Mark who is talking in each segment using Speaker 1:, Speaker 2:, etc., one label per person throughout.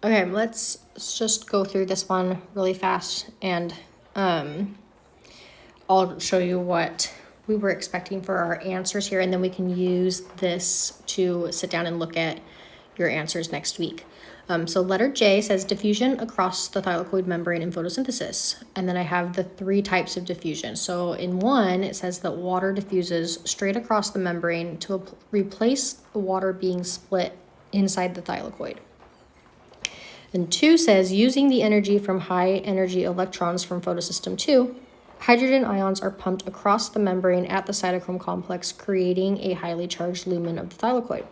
Speaker 1: Okay, let's just go through this one really fast, and I'll show you what we were expecting for our answers here, and then we can use this to sit down and look at your answers next week. So letter J says diffusion across the thylakoid membrane in photosynthesis. And then I have the 3 types of diffusion. So in 1, it says that water diffuses straight across the membrane to replace the water being split inside the thylakoid. And 2 says using the energy from high energy electrons from photosystem 2, hydrogen ions are pumped across the membrane at the cytochrome complex, creating a highly charged lumen of the thylakoid.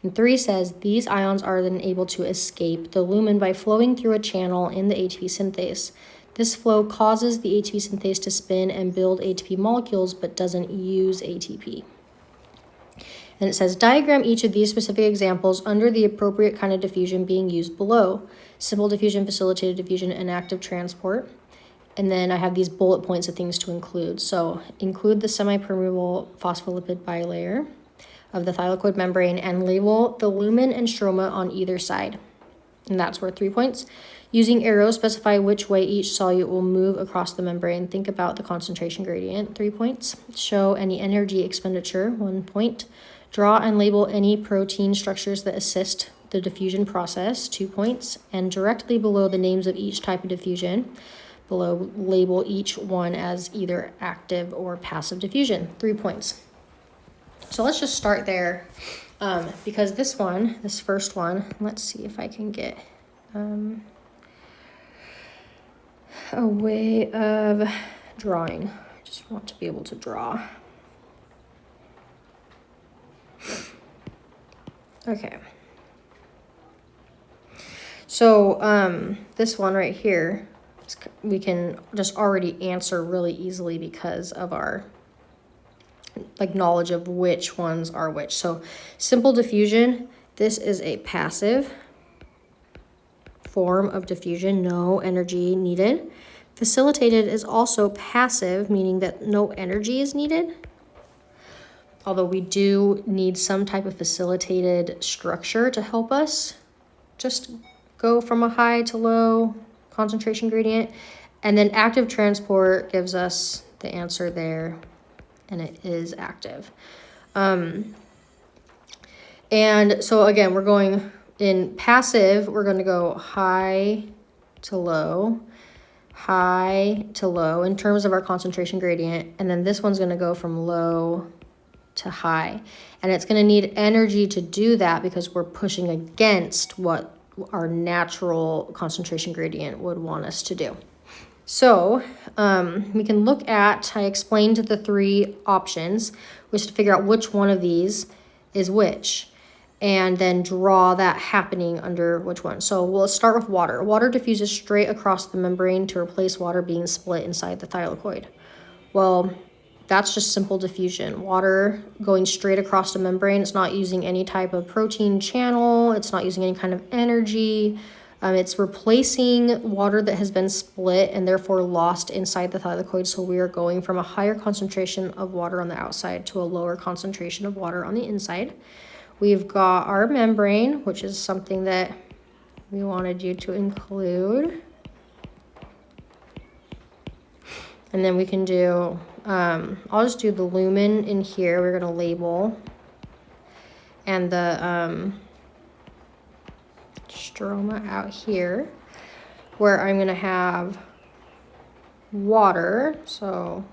Speaker 1: And 3 says these ions are then able to escape the lumen by flowing through a channel in the ATP synthase. This flow causes the ATP synthase to spin and build ATP molecules, but doesn't use ATP. And it says diagram each of these specific examples under the appropriate kind of diffusion being used below. Simple diffusion, facilitated diffusion, and active transport. And then I have these bullet points of things to include. So include the semi-permeable phospholipid bilayer of the thylakoid membrane and label the lumen and stroma on either side. And that's worth 3 points. Using arrows, specify which way each solute will move across the membrane. Think about the concentration gradient, 3 points. Show any energy expenditure, 1 point. Draw and label any protein structures that assist the diffusion process, 2 points. And directly below the names of each type of diffusion, below label each one as either active or passive diffusion, 3 points. So let's just start there, because this first one, let's see if I can get a way of drawing. I just want to be able to draw. Okay. So this one right here, we can just already answer really easily because of our knowledge of which ones are which. So simple diffusion, this is a passive form of diffusion, no energy needed. Facilitated is also passive, meaning that no energy is needed. Although we do need some type of facilitated structure to help us just go from a high to low concentration gradient. And then active transport gives us the answer there, and it is active. And so again, we're going in passive, we're going to go high to low in terms of our concentration gradient. And then this one's going to go from low to high. And it's going to need energy to do that because we're pushing against what our natural concentration gradient would want us to do. So we can look at, I explained the 3 options, which to figure out which one of these is which, and then draw that happening under which one. So we'll start with water. Water diffuses straight across the membrane to replace water being split inside the thylakoid. Well, that's just simple diffusion. Water going straight across the membrane. It's not using any type of protein channel. It's not using any kind of energy. It's replacing water that has been split and therefore lost inside the thylakoid. So we are going from a higher concentration of water on the outside to a lower concentration of water on the inside. We've got our membrane, which is something that we wanted you to include. And then we can do, I'll just do the lumen in here. We're going to label. And the stroma out here, where I'm going to have water. So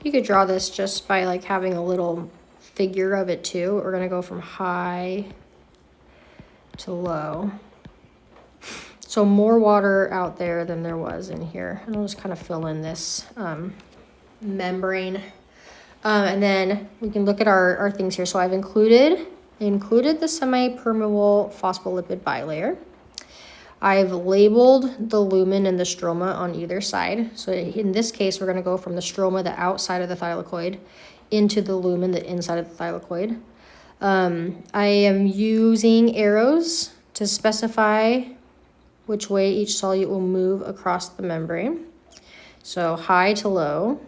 Speaker 1: you could draw this just by having a little figure of it too. We're going to go from high to low. So more water out there than there was in here. And I'll just kind of fill in this membrane. And then we can look at our things here. So I've included the semi-permeable phospholipid bilayer. I've labeled the lumen and the stroma on either side. So in this case, we're going to go from the stroma, the outside of the thylakoid, into the lumen, the inside of the thylakoid. I am using arrows to specify which way each solute will move across the membrane. So high to low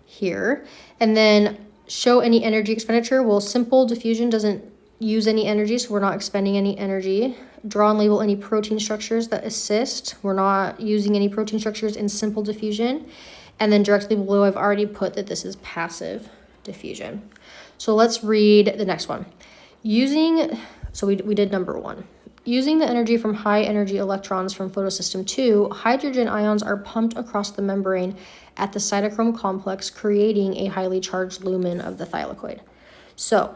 Speaker 1: here. And then show any energy expenditure. Well, simple diffusion doesn't use any energy, so we're not expending any energy. Draw and label any protein structures that assist. We're not using any protein structures in simple diffusion. And then directly below, I've already put that this is passive diffusion. So let's read the next one. So we did number 1. Using the energy from high energy electrons from photosystem 2, hydrogen ions are pumped across the membrane at the cytochrome complex, creating a highly charged lumen of the thylakoid. So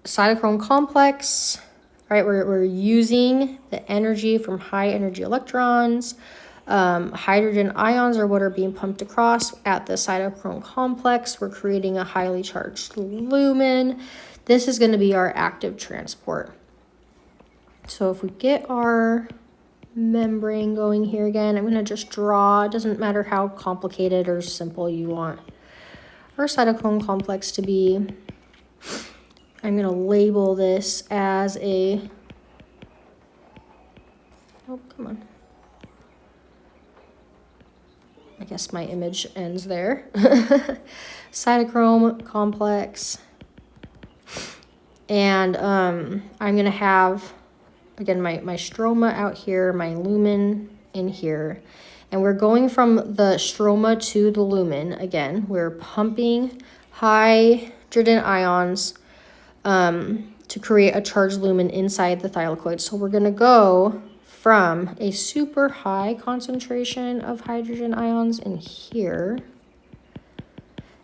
Speaker 1: cytochrome complex, right, we're using the energy from high energy electrons. Hydrogen ions are what are being pumped across at the cytochrome complex. We're creating a highly charged lumen. This is going to be our active transport. So if we get our membrane going here again, I'm going to just draw. It doesn't matter how complicated or simple you want our cytochrome complex to be. I'm going to label this as a, oh, come on. I guess my image ends there. Cytochrome complex. And I'm going to have, again, my stroma out here, my lumen in here. And we're going from the stroma to the lumen. Again, we're pumping hydrogen ions to create a charged lumen inside the thylakoid. So we're going to go from a super high concentration of hydrogen ions in here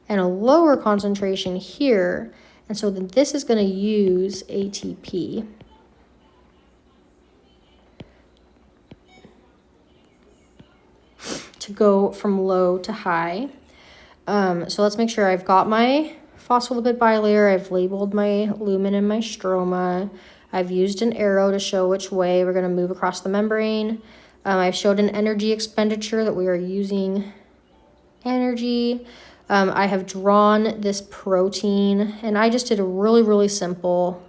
Speaker 1: and a lower concentration here. And so then this is going to use ATP to go from low to high. So let's make sure I've got my phospholipid bilayer. I've labeled my lumen and my stroma. I've used an arrow to show which way we're going to move across the membrane. I've showed an energy expenditure that we are using energy. I have drawn this protein, and I just did a really, really simple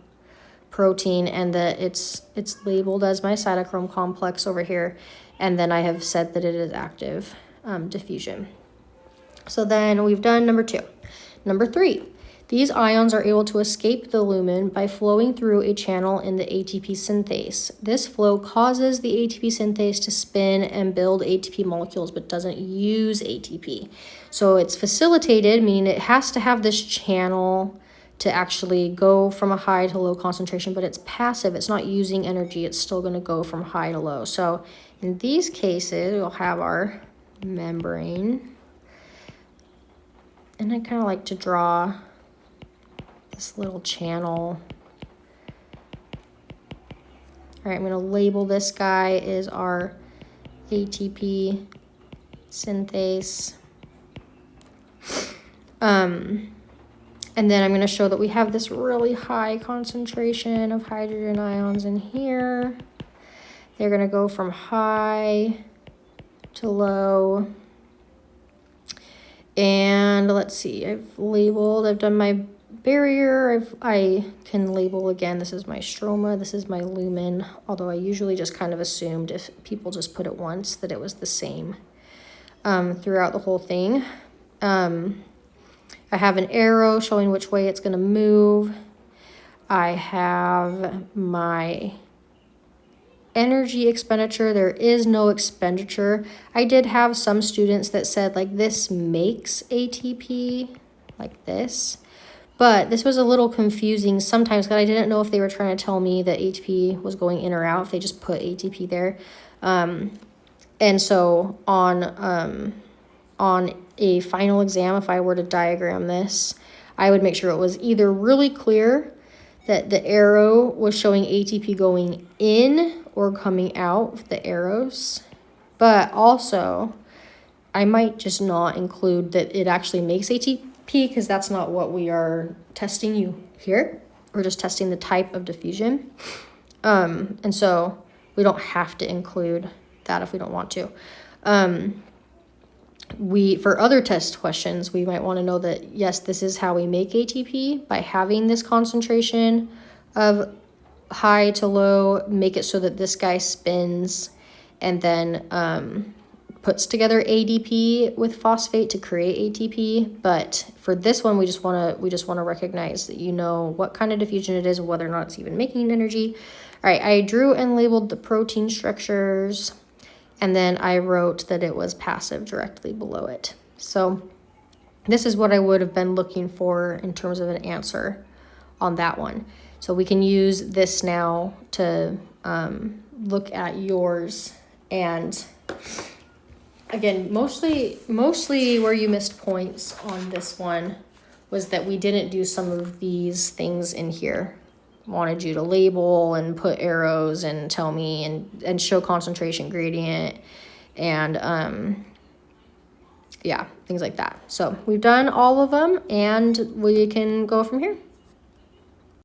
Speaker 1: protein, and that it's labeled as my cytochrome complex over here. And then I have said that it is active diffusion. So then we've done number 2. Number 3. These ions are able to escape the lumen by flowing through a channel in the ATP synthase. This flow causes the ATP synthase to spin and build ATP molecules, but doesn't use ATP. So it's facilitated, meaning it has to have this channel to actually go from a high to low concentration, but it's passive. It's not using energy. It's still going to go from high to low. So in these cases, we'll have our membrane. And I kind of like to draw this little channel. All right, I'm going to label this guy as our ATP synthase. And then I'm going to show that we have this really high concentration of hydrogen ions in here. They're going to go from high to low. And let's see, I've done my barrier. I can label again, this is my stroma, this is my lumen, although I usually just kind of assumed if people just put it once that it was the same throughout the whole thing. I have an arrow showing which way it's going to move. I have my energy expenditure. There is no expenditure. I did have some students that said like this makes ATP like this, but this was a little confusing sometimes because I didn't know if they were trying to tell me that ATP was going in or out if they just put ATP there. And so on a final exam, if I were to diagram this, I would make sure it was either really clear that the arrow was showing ATP going in or coming out with the arrows, but also I might just not include that it actually makes ATP because that's not what we are testing you here. We're just testing the type of diffusion. And so we don't have to include that if we don't want to. For other test questions, we might want to know that, yes, this is how we make ATP by having this concentration of high to low, make it so that this guy spins, and then puts together ADP with phosphate to create ATP. But for this one, we just want to recognize that you know what kind of diffusion it is and whether or not it's even making energy. All right, I drew and labeled the protein structures, and then I wrote that it was passive directly below it. So this is what I would have been looking for in terms of an answer on that one. So we can use this now to look at yours. And again, mostly where you missed points on this one was that we didn't do some of these things in here. Wanted you to label and put arrows and tell me and show concentration gradient and yeah, things like that. So we've done all of them and we can go from here.